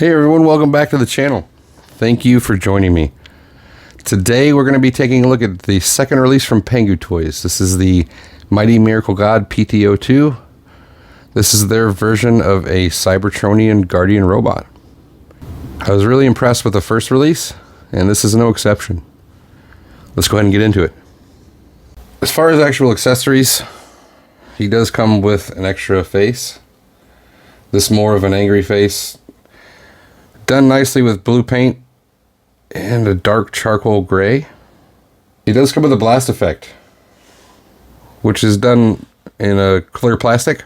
Hey everyone, welcome back to the channel. Thank you for joining me. Today we're going to be taking a look at the second release from Pangu Toys. This is the Mighty Miracle God PT-02. This is their version of a Cybertron Guardian Robot. I was really impressed with the first release, and this is no exception. Let's go ahead and get into it. As far as actual accessories, he does come with an extra face. This more of an angry face, done nicely with blue paint and a dark charcoal gray. He does come with a blast effect, which is done in a clear plastic.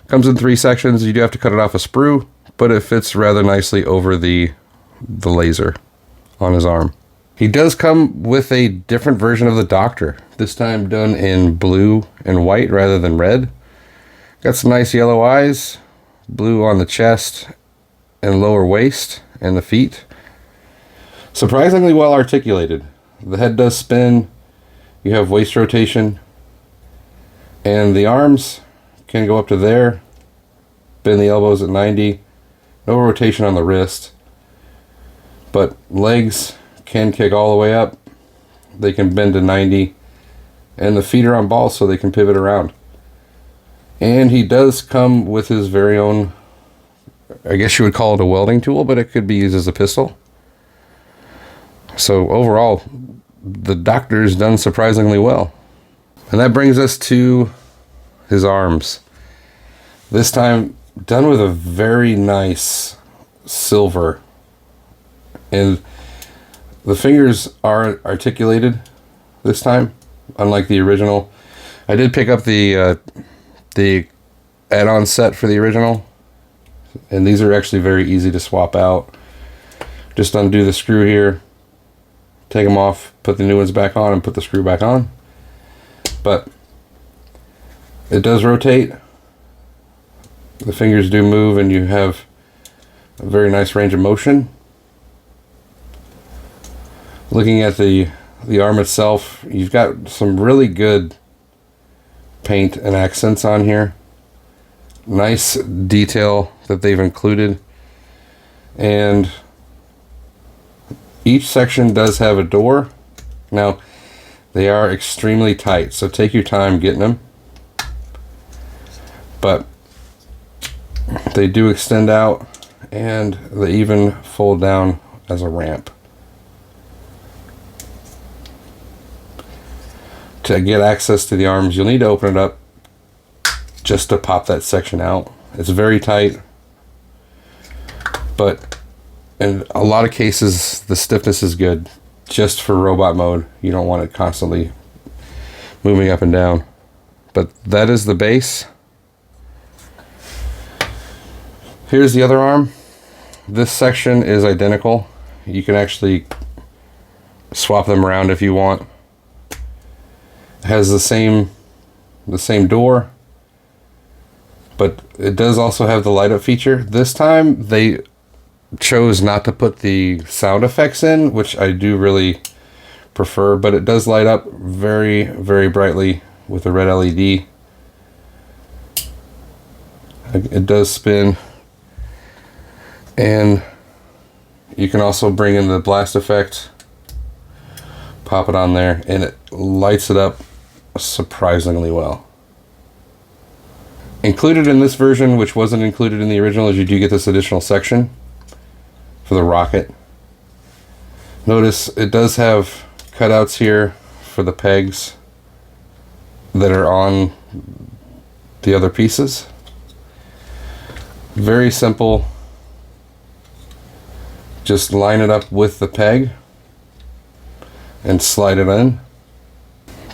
Comes in 3 sections. You do have to cut it off a sprue, but it fits rather nicely over the laser on his arm. He does come with a different version of the Doctor, this time done in blue and white rather than red. Got some nice yellow eyes, blue on the chest and lower waist and the feet. Surprisingly well articulated. The head does spin. You have waist rotation, and the arms can go up to there. Bend the elbows at 90. No rotation on the wrist, but legs can kick all the way up. They can bend to 90, and the feet are on balls so they can pivot around. And he does come with his very own, I guess you would call it a welding tool, but it could be used as a pistol. So overall, the Doctor's done surprisingly well. And that brings us to his arms. This time done with a very nice silver. And the fingers are articulated this time, unlike the original. I did pick up the add-on set for the original, and these are actually very easy to swap out. Just undo the screw here, take them off, put the new ones back on, and put the screw back on. But it does rotate. The fingers do move, and you have a very nice range of motion. Looking at the arm itself, you've got some really good paint and accents on here. Nice detail that they've included, and each section does have a door. Now they are extremely tight, so take your time getting them, but they do extend out, and they even fold down as a ramp. To get access to the arms, you'll need to open it up just to pop that section out. It's very tight, but in a lot of cases the stiffness is good. Just for robot mode, you don't want it constantly moving up and down. But that is the base. Here's the other arm. This section is identical. You can actually swap them around if you want. It has the same door, but it does also have the light up feature. This time they chose not to put the sound effects in, which I do really prefer, but it does light up very, very brightly with a red LED. It does spin, and you can also bring in the blast effect, pop it on there, and it lights it up surprisingly well. Included in this version, which wasn't included in the original, is you do get this additional section for the rocket. Notice it does have cutouts here for the pegs that are on the other pieces. Very simple. Just line it up with the peg and slide it in.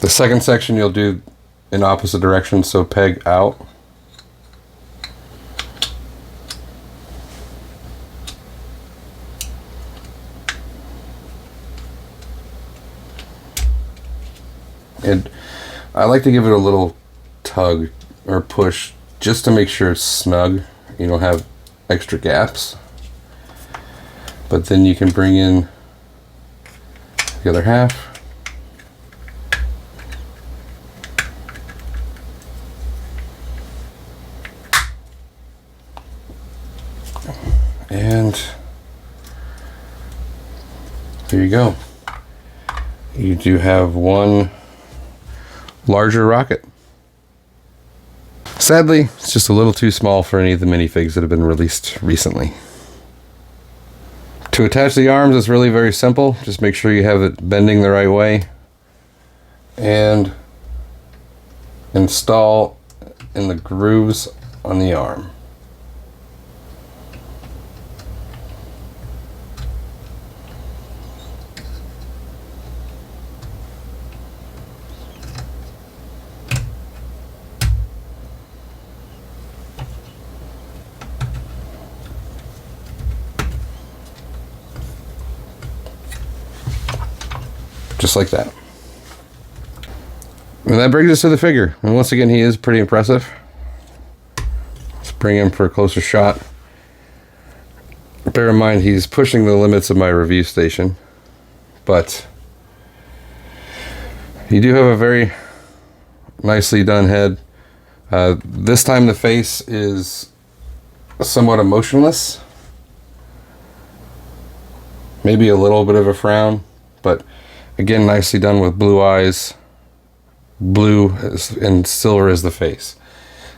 The second section you'll do in opposite direction, so peg out. And I like to give it a little tug or push just to make sure it's snug. You don't have extra gaps. But then you can bring in the other half. And there you go. You do have one larger rocket. Sadly, it's just a little too small for any of the minifigs that have been released recently. To attach the arms is really very simple. Just make sure you have it bending the right way and install in the grooves on the arm. Just like that. And that brings us to the figure. And once again, he is pretty impressive. Let's bring him for a closer shot. Bear in mind, he's pushing the limits of my review station. But you do have a very nicely done head. This time the face is somewhat emotionless. Maybe a little bit of a frown, but again, nicely done with blue eyes, blue and silver is the face.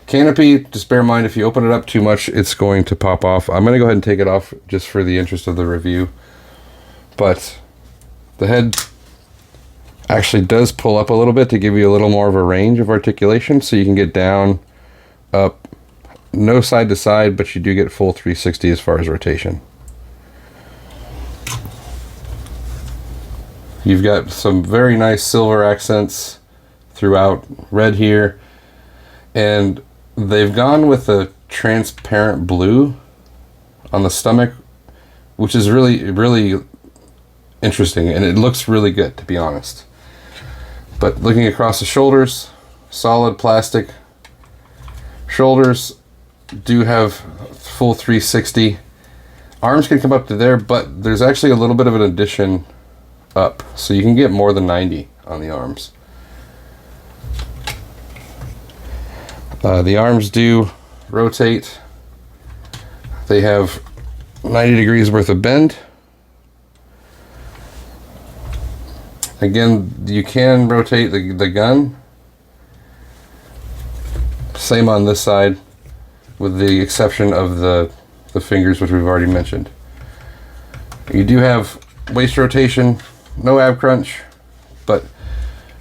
Canopy, just bear in mind if you open it up too much, it's going to pop off. I'm going to go ahead and take it off just for the interest of the review. But the head actually does pull up a little bit to give you a little more of a range of articulation, so you can get down, up, no side to side, but you do get full 360 as far as rotation. You've got some very nice silver accents throughout, red here, and they've gone with a transparent blue on the stomach, which is really interesting, and it looks really good, to be honest. But looking across the shoulders, solid plastic shoulders, do have full 360. Arms can come up to there, but there's actually a little bit of an addition up, so you can get more than 90 on the arms. The arms do rotate. They have 90 degrees worth of bend. Again, you can rotate the gun. Same on this side, with the exception of the fingers, which we've already mentioned. You do have waist rotation, no ab crunch, but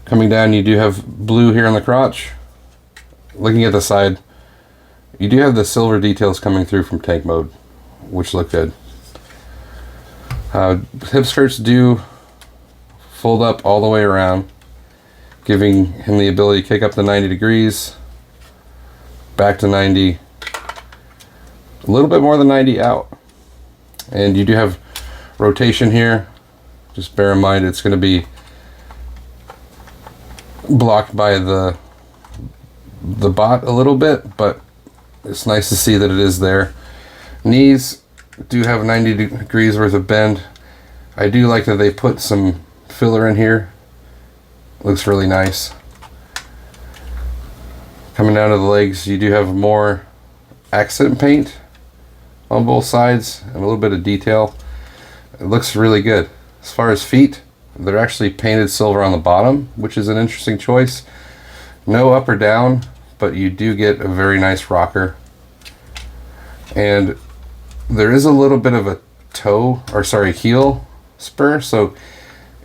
coming down you do have blue here on the crotch. Looking at the side, you do have the silver details coming through from tank mode, which look good. Hip skirts do fold up all the way around, giving him the ability to kick up to 90 degrees, back to 90, a little bit more than 90 out. And you do have rotation here. Just bear in mind it's going to be blocked by the bot a little bit, but it's nice to see that it is there. Knees do have 90 degrees worth of bend. I do like that they put some filler in here. Looks really nice. Coming down to the legs, you do have more accent paint on both sides and a little bit of detail. It looks really good. As far as feet, they're actually painted silver on the bottom, which is an interesting choice. No up or down, but you do get a very nice rocker. And there is a little bit of a heel spur, so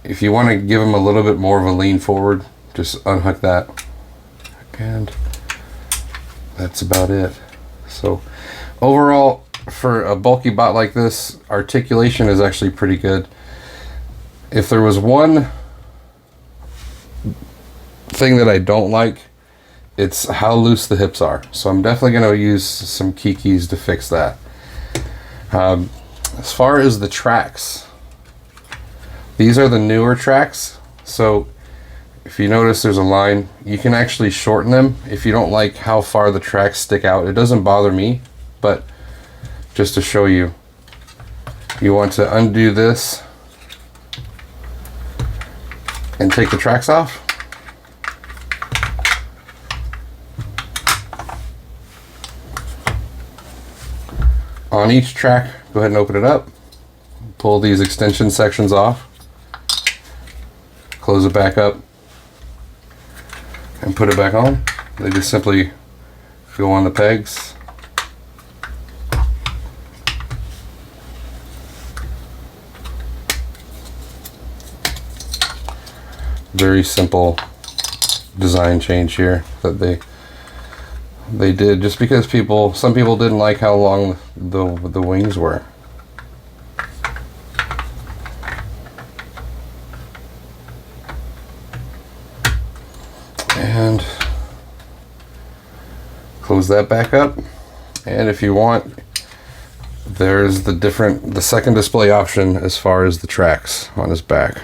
if you want to give them a little bit more of a lean forward, just unhook that. And that's about it. So overall, for a bulky bot like this, articulation is actually pretty good. If there was one thing that I don't like, it's how loose the hips are. So I'm definitely going to use some keys to fix that. As far as the tracks, these are the newer tracks. So if you notice there's a line, you can actually shorten them if you don't like how far the tracks stick out. It doesn't bother me, but just to show you, you want to undo this and take the tracks off. On each track go ahead and open it up. Pull these extension sections off. Close it back up. And put it back on. They just simply go on the pegs. Very simple design change here that they did just because some people didn't like how long the wings were. And close that back up. And if you want, there's the second display option as far as the tracks on his back.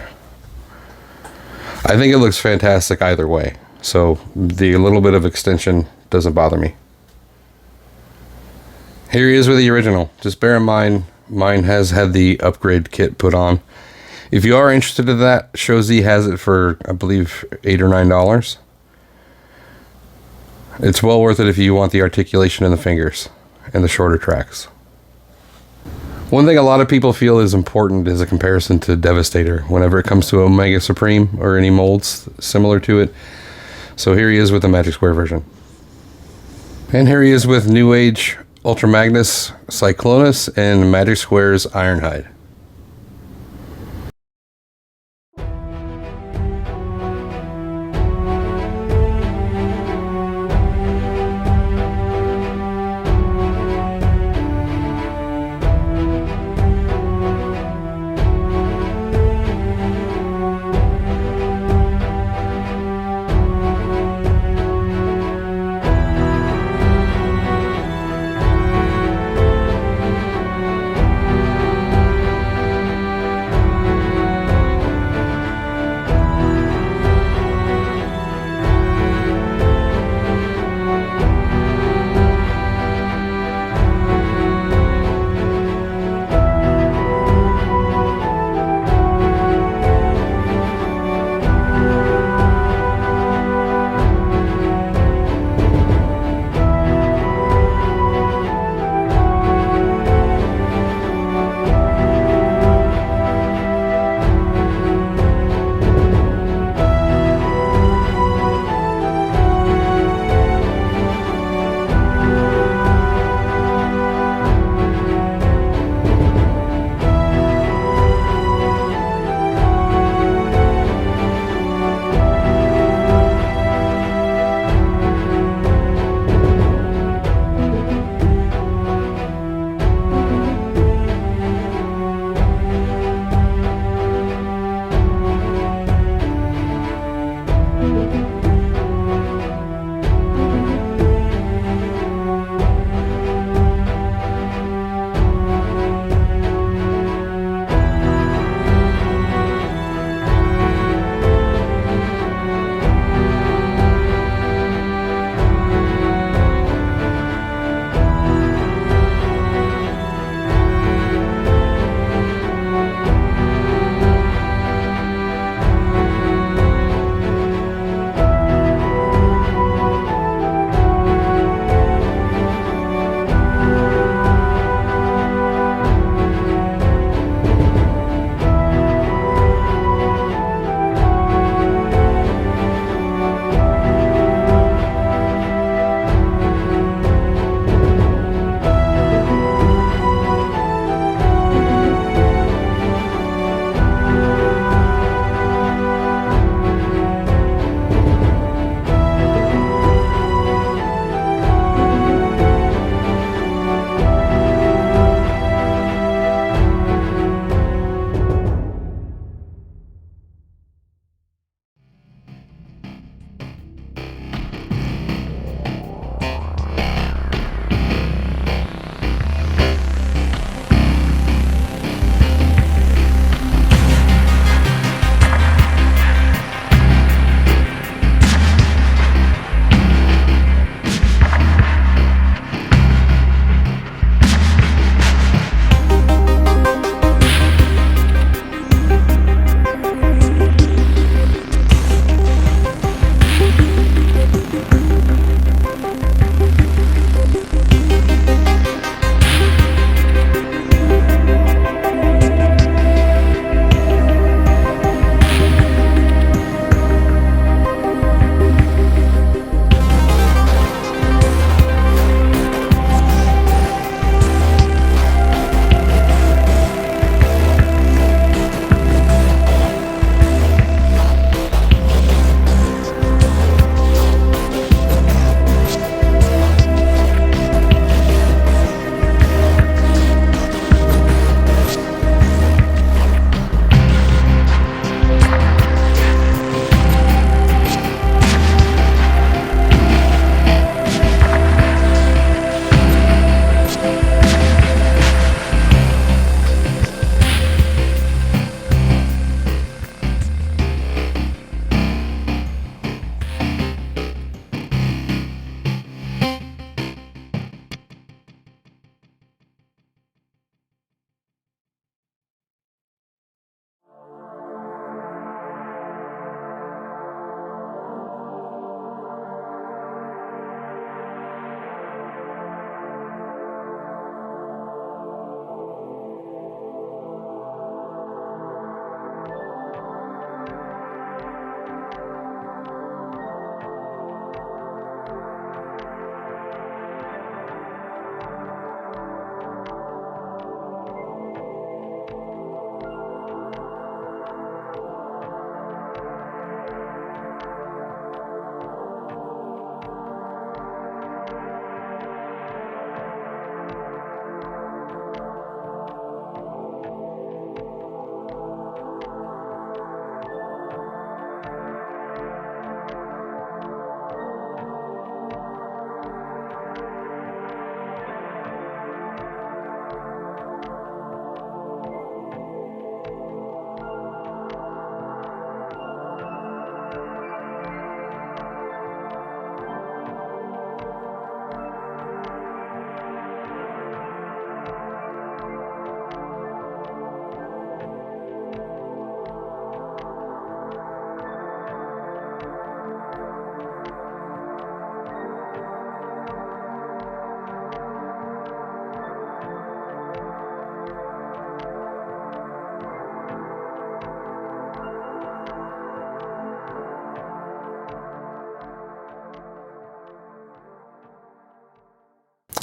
I think it looks fantastic either way, so the little bit of extension doesn't bother me. Here he is with the original. Just bear in mind, mine has had the upgrade kit put on. If you are interested in that, Shozi has it for, I believe, $8 or $9. It's well worth it if you want the articulation in the fingers and the shorter tracks. One thing a lot of people feel is important is a comparison to Devastator whenever it comes to Omega Supreme or any molds similar to it. So here he is with the Magic Square version. And here he is with New Age Ultra Magnus Cyclonus and Magic Square's Ironhide.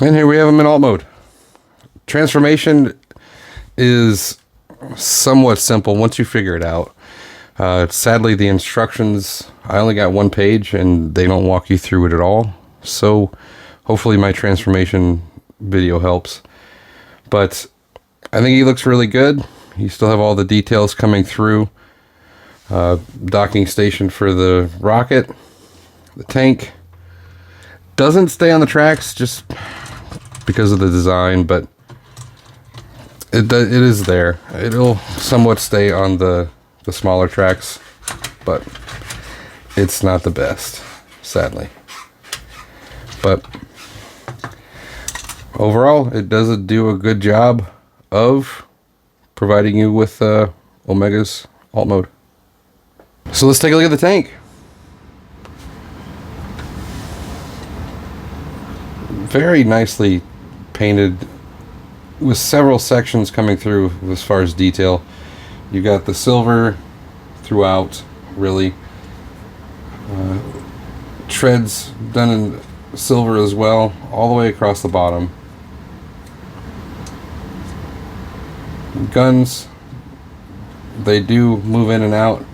And here we have him in alt mode. Transformation is somewhat simple once you figure it out. Sadly, the instructions, I only got one page and they don't walk you through it at all. So hopefully my transformation video helps. But I think he looks really good. You still have all the details coming through. Docking station for the rocket. The tank doesn't stay on the tracks just because of the design, but it is there. It'll somewhat stay on the smaller tracks, but it's not the best, sadly. But overall, it does do a good job of providing you with Omega's alt mode. So let's take a look at the tank. Very nicely painted with several sections coming through as far as detail. You got the silver throughout, really. Treads done in silver as well, all the way across the bottom. Guns, they do move in and out.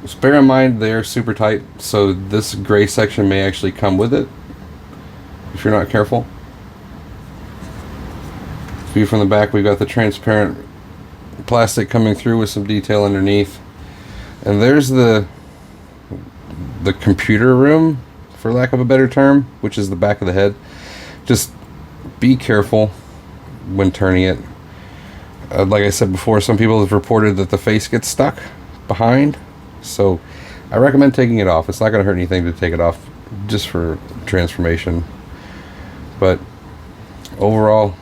Just bear in mind they're super tight, so this gray section may actually come with it if you're not careful. View from the back, we've got the transparent plastic coming through with some detail underneath. And there's the computer room, for lack of a better term, which is the back of the head. Just be careful when turning it. Like I said before, some people have reported that the face gets stuck behind. So I recommend taking it off. It's not going to hurt anything to take it off just for transformation. But overall,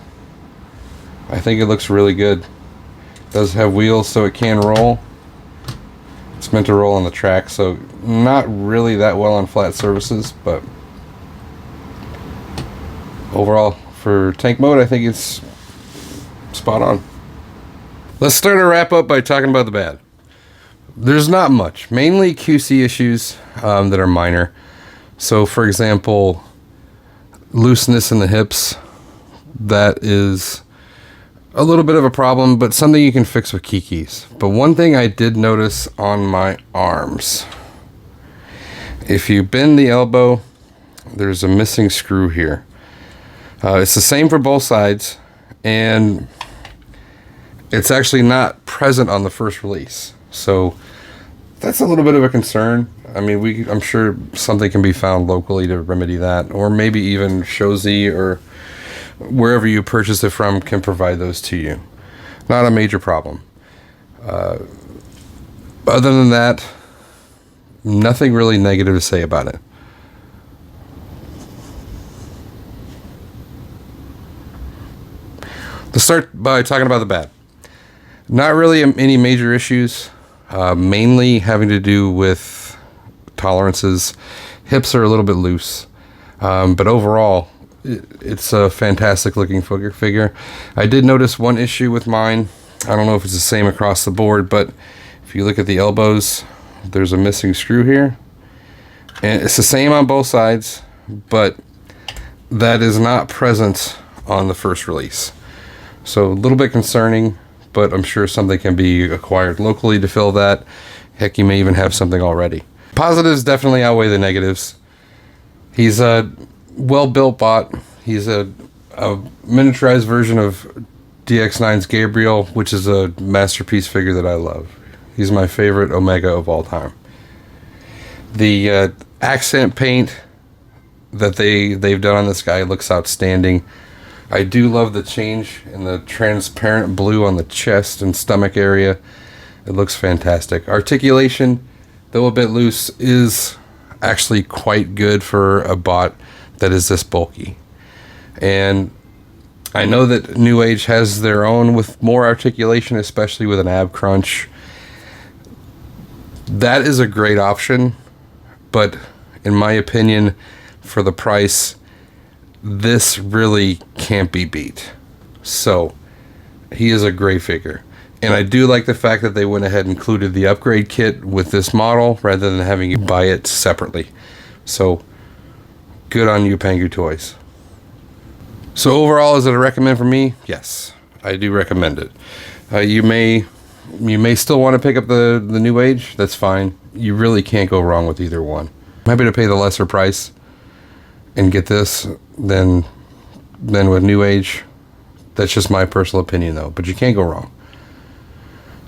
I think it looks really good. It does have wheels so it can roll. It's meant to roll on the track, so not really that well on flat surfaces, but overall for tank mode, I think it's spot on. Let's start a wrap up by talking about the bad. There's not much, mainly QC issues that are minor. So for example, looseness in the hips, that is a little bit of a problem, but something you can fix with key keys. But one thing I did notice on my arms, if you bend the elbow, there's a missing screw here. It's the same for both sides, and it's actually not present on the first release. So that's a little bit of a concern. I mean, I'm sure something can be found locally to remedy that, or maybe even Shozi or wherever you purchase it from can provide those to you. Not a major problem. Other than that, nothing really negative to say about it. Let's start by talking about the bad. Not really any major issues, mainly having to do with tolerances. Hips are a little bit loose, but overall, it's a fantastic looking figure. I did notice one issue with mine. I don't know if it's the same across the board, but if you look at the elbows, there's a missing screw here. And it's the same on both sides, but that is not present on the first release. So a little bit concerning, but I'm sure something can be acquired locally to fill that. Heck, you may even have something already. Positives definitely outweigh the negatives. He's a well-built bot. He's a miniaturized version of DX9's Gabriel, which is a masterpiece figure that I love. He's my favorite Omega of all time. The accent paint that they've done on this guy looks outstanding. I do love the change in the transparent blue on the chest and stomach area. It looks fantastic. Articulation, though a bit loose, is actually quite good for a bot that is this bulky. And I know that New Age has their own with more articulation, especially with an ab crunch. That is a great option, but in my opinion, for the price, this really can't be beat. So he is a great figure. And I do like the fact that they went ahead and included the upgrade kit with this model rather than having you buy it separately. So good on you, Pangu Toys. So overall, is it a recommend for me? Yes, I do recommend it. You may still want to pick up the New Age. That's fine. You really can't go wrong with either one. I'm happy to pay the lesser price and get this than with New Age. That's just my personal opinion, though. But you can't go wrong.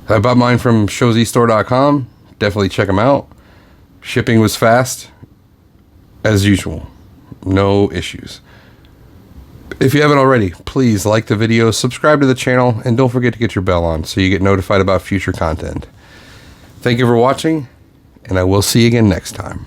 I bought mine from showzstore.com. Definitely check them out. Shipping was fast, as usual. No issues. If you haven't already, please like the video, subscribe to the channel, and don't forget to get your bell on so you get notified about future content. Thank you for watching, and I will see you again next time.